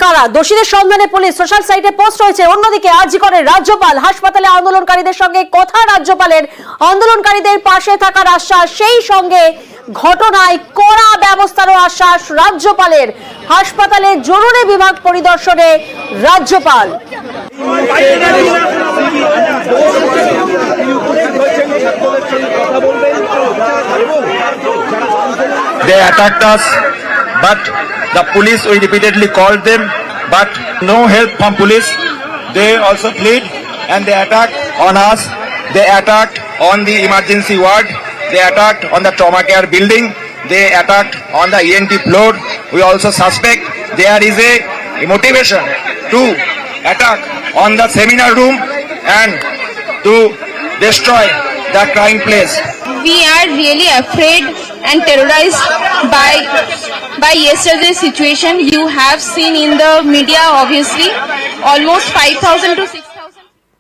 কারা? দোষীদের সন্ধানে পুলিশ, সোশ্যাল সাইটে পোস্ট হয়েছে। অন্যদিকে আরজি করের রাজ্যপাল, হাসপাতালে আন্দোলনকারীদের সঙ্গে কথা, রাজ্যপালের আন্দোলনকারীদের পাশে থাকার আশ্বাস, সেই সঙ্গে ঘটনায় কড়া ব্যবস্থারও আশ্বাস রাজ্যপালের। হাসপাতালে জরুরি বিভাগ পরিদর্শনে রাজ্যপাল। They attacked us, but the police, we repeatedly called them, but no help from police. They also fled and they attacked on us. They attacked on the emergency ward. They attacked on the trauma care building. They attacked on the ENT floor. We also suspect there is a motivation to attack on the seminar room and to destroy the crime place. We are really afraid and terrorized by yesterday's situation. You have seen in the media, obviously, almost 5,000 to 6,000